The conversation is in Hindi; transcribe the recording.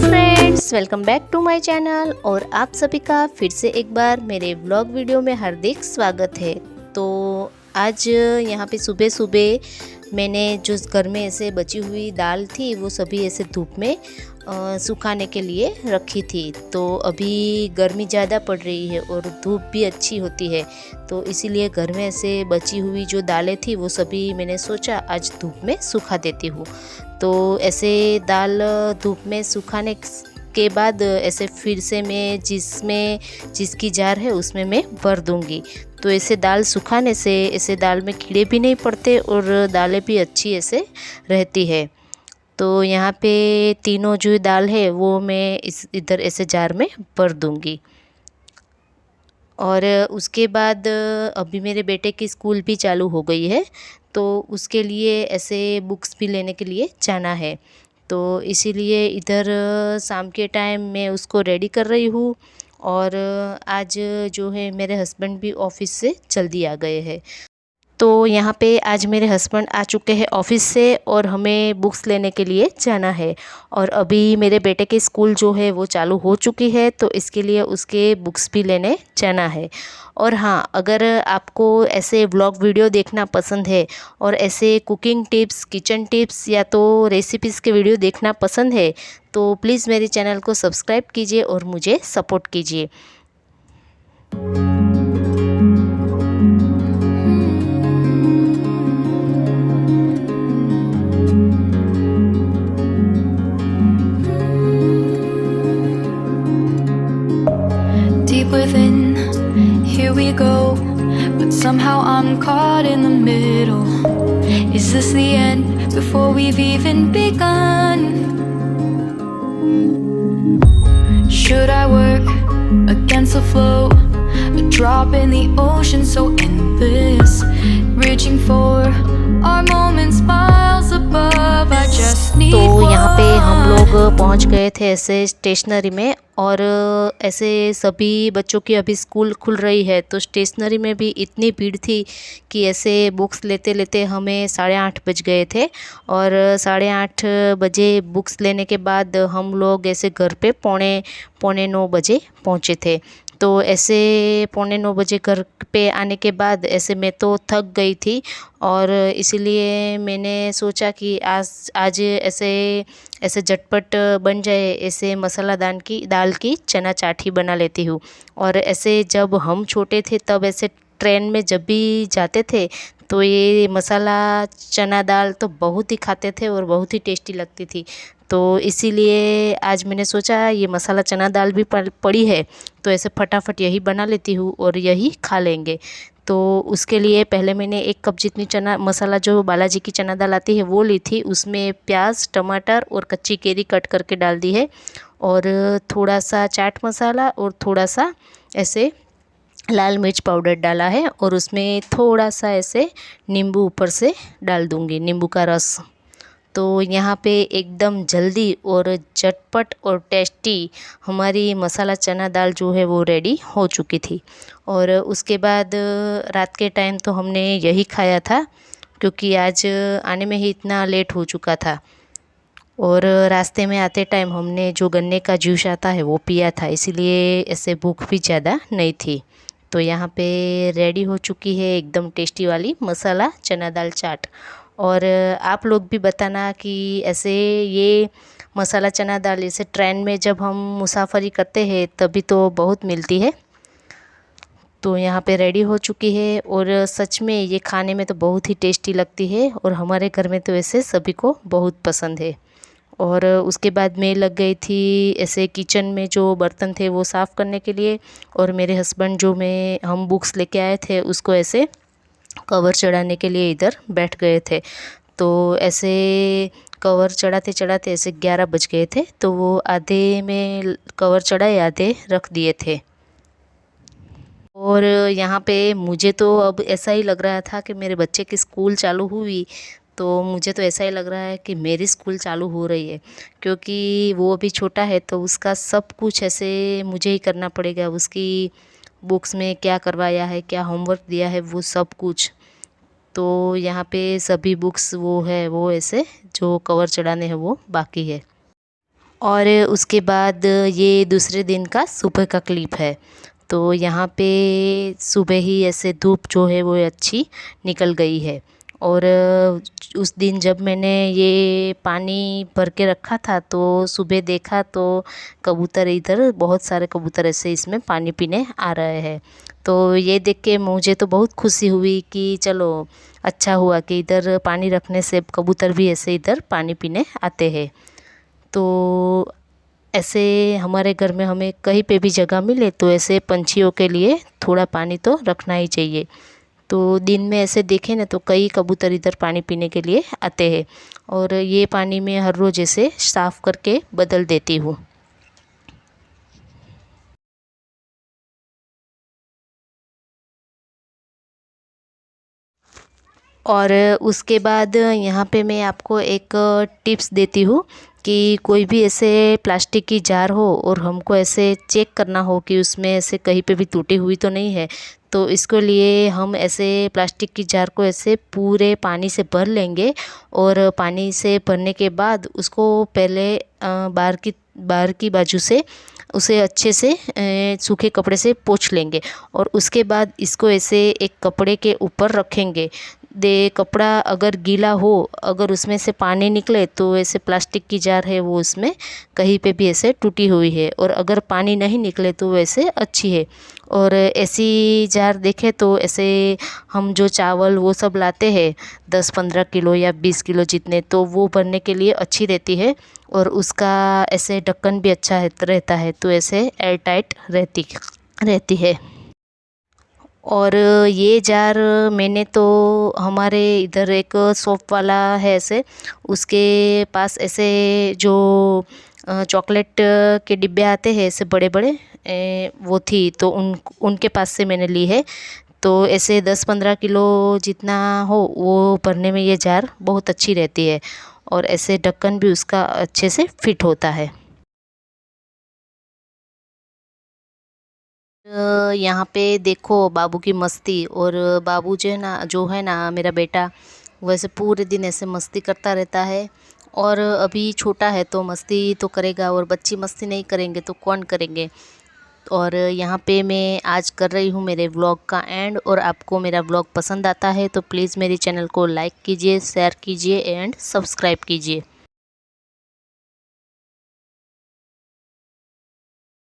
Friends, welcome back to my channel और आप सभी का फिर से एक बार मेरे व्लॉग वीडियो में हार्दिक स्वागत है। तो आज यहाँ पे सुबह सुबह मैंने जो घर में ऐसे बची हुई दाल थी वो सभी ऐसे धूप में सुखाने के लिए रखी थी। तो अभी गर्मी ज़्यादा पड़ रही है और धूप भी अच्छी होती है, तो इसीलिए घर में ऐसे बची हुई जो दालें थी वो सभी मैंने सोचा आज धूप में सुखा देती हूँ। तो ऐसे दाल धूप में सुखाने के बाद ऐसे फिर से मैं जिसकी जार है उसमें मैं भर दूँगी। तो ऐसे दाल सुखाने से ऐसे दाल में कीड़े भी नहीं पड़ते और दालें भी अच्छी ऐसे रहती है। तो यहाँ पे तीनों जो दाल है वो मैं इधर ऐसे जार में भर दूँगी। और उसके बाद अभी मेरे बेटे की स्कूल भी चालू हो गई है, तो उसके लिए ऐसे बुक्स भी लेने के लिए जाना है। तो इसीलिए इधर शाम के टाइम मैं उसको रेडी कर रही हूँ। और आज जो है मेरे हस्बैंड भी ऑफ़िस से जल्दी आ गए हैं। तो यहाँ पे आज मेरे हस्बैंड आ चुके हैं ऑफ़िस से और हमें बुक्स लेने के लिए जाना है। और अभी मेरे बेटे के स्कूल जो है वो चालू हो चुकी है, तो इसके लिए उसके बुक्स भी लेने जाना है। और हाँ, अगर आपको ऐसे व्लॉग वीडियो देखना पसंद है और ऐसे कुकिंग टिप्स, किचन टिप्स या तो रेसिपीज़ के वीडियो देखना पसंद है, तो प्लीज़ मेरे चैनल को सब्सक्राइब कीजिए और मुझे सपोर्ट कीजिए। Within, here we go, but somehow I'm caught in the middle. Is this the end before we've even begun? Should I work against the flow, a drop in the ocean so endless, reaching for our moments miles above? I just need तो यहाँ पे हम लोग पहुँच गए थे ऐसे स्टेशनरी में। और ऐसे सभी बच्चों की अभी स्कूल खुल रही है, तो स्टेशनरी में भी इतनी भीड़ थी कि ऐसे बुक्स लेते लेते हमें 8:30 बज गए थे। और 8:30 बजे बुक्स लेने के बाद हम लोग ऐसे घर पे पौने 9 बजे पहुँचे थे। तो ऐसे पौने 9 बजे घर पे आने के बाद ऐसे मैं तो थक गई थी, और इसीलिए मैंने सोचा कि आज ऐसे झटपट बन जाए, ऐसे मसाला दाल की चना चाट बना लेती हूँ। और ऐसे जब हम छोटे थे तब ऐसे ट्रेन में जब भी जाते थे तो ये मसाला चना दाल तो बहुत ही खाते थे और बहुत ही टेस्टी लगती थी। तो इसीलिए आज मैंने सोचा ये मसाला चना दाल भी पड़ी है, तो ऐसे फटाफट यही बना लेती हूँ और यही खा लेंगे। तो उसके लिए पहले मैंने 1 कप जितनी चना मसाला जो बालाजी की चना दाल आती है वो ली थी। उसमें प्याज, टमाटर और कच्ची केरी कट करके डाल दी है, और थोड़ा सा चाट मसाला और थोड़ा सा ऐसे लाल मिर्च पाउडर डाला है, और उसमें थोड़ा सा ऐसे नींबू ऊपर से डाल दूँगी, नींबू का रस। तो यहाँ पे एकदम जल्दी और झटपट और टेस्टी हमारी मसाला चना दाल जो है वो रेडी हो चुकी थी। और उसके बाद रात के टाइम तो हमने यही खाया था, क्योंकि आज आने में ही इतना लेट हो चुका था। और रास्ते में आते टाइम हमने जो गन्ने का जूस आता है वो पिया था, इसीलिए ऐसे भूख भी ज़्यादा नहीं थी। तो यहाँ पे रेडी हो चुकी है एकदम टेस्टी वाली मसाला चना दाल चाट। और आप लोग भी बताना कि ऐसे ये मसाला चना दाल ऐसे ट्रेन में जब हम मुसाफरी करते हैं तभी तो बहुत मिलती है। तो यहाँ पे रेडी हो चुकी है, और सच में ये खाने में तो बहुत ही टेस्टी लगती है, और हमारे घर में तो ऐसे सभी को बहुत पसंद है। और उसके बाद मैं लग गई थी ऐसे किचन में जो बर्तन थे वो साफ़ करने के लिए, और मेरे हस्बैंड जो हम बुक्स लेके आए थे उसको ऐसे कवर चढ़ाने के लिए इधर बैठ गए थे। तो ऐसे कवर चढ़ाते चढ़ाते ऐसे 11 बज गए थे, तो वो आधे में कवर चढ़ाए आधे रख दिए थे। और यहाँ पे मुझे तो अब ऐसा ही लग रहा था कि मेरे बच्चे की स्कूल चालू हुई, तो मुझे तो ऐसा ही लग रहा है कि मेरी स्कूल चालू हो रही है, क्योंकि वो अभी छोटा है तो उसका सब कुछ ऐसे मुझे ही करना पड़ेगा। उसकी बुक्स में क्या करवाया है, क्या होमवर्क दिया है, वो सब कुछ। तो यहाँ पे सभी बुक्स वो ऐसे जो कवर चढ़ाने हैं वो बाकी है। और उसके बाद ये दूसरे दिन का सुबह का क्लिप है। तो यहाँ पे सुबह ही ऐसे धूप जो है वो अच्छी निकल गई है। और उस दिन जब मैंने ये पानी भर के रखा था तो सुबह देखा तो कबूतर इधर बहुत सारे कबूतर ऐसे इसमें पानी पीने आ रहे हैं। तो ये देख के मुझे तो बहुत खुशी हुई कि चलो अच्छा हुआ कि इधर पानी रखने से कबूतर भी ऐसे इधर पानी पीने आते हैं। तो ऐसे हमारे घर में हमें कहीं पे भी जगह मिले तो ऐसे पंछियों के लिए थोड़ा पानी तो रखना ही चाहिए। तो दिन में ऐसे देखें ना तो कई कबूतर इधर पानी पीने के लिए आते हैं। और ये पानी मैं हर रोज़ ऐसे साफ़ करके बदल देती हूँ। और उसके बाद यहाँ पे मैं आपको एक टिप्स देती हूँ कि कोई भी ऐसे प्लास्टिक की जार हो और हमको ऐसे चेक करना हो कि उसमें ऐसे कहीं पे भी टूटी हुई तो नहीं है, तो इसके लिए हम ऐसे प्लास्टिक की जार को ऐसे पूरे पानी से भर लेंगे। और पानी से भरने के बाद उसको पहले बाहर की बाजू से उसे अच्छे से सूखे कपड़े से पोंछ लेंगे। और उसके बाद इसको ऐसे एक कपड़े के ऊपर रखेंगे। कपड़ा अगर गीला हो, अगर उसमें से पानी निकले तो ऐसे प्लास्टिक की जार है वो उसमें कहीं पे भी ऐसे टूटी हुई है, और अगर पानी नहीं निकले तो वैसे अच्छी है। और ऐसी जार देखे तो ऐसे हम जो चावल वो सब लाते हैं 10-15 किलो या 20 किलो जितने, तो वो भरने के लिए अच्छी रहती है। और उसका ऐसे ढक्कन भी अच्छा रहता है, तो ऐसे एयर टाइट रहती है। और ये जार मैंने तो हमारे इधर एक शॉप वाला है ऐसे, उसके पास ऐसे जो चॉकलेट के डिब्बे आते हैं ऐसे बड़े बड़े, वो थी तो उनके पास से मैंने ली है। तो ऐसे 10-15 किलो जितना हो वो भरने में ये जार बहुत अच्छी रहती है। और ऐसे ढक्कन भी उसका अच्छे से फिट होता है। यहाँ पे देखो बाबू की मस्ती। और बाबू जो है ना मेरा बेटा, वैसे पूरे दिन ऐसे मस्ती करता रहता है। और अभी छोटा है तो मस्ती तो करेगा, और बच्चे मस्ती नहीं करेंगे तो कौन करेंगे। और यहाँ पे मैं आज कर रही हूँ मेरे व्लॉग का एंड। और आपको मेरा व्लॉग पसंद आता है तो प्लीज़ मेरे चैनल को लाइक कीजिए, शेयर कीजिए एंड सब्सक्राइब कीजिए।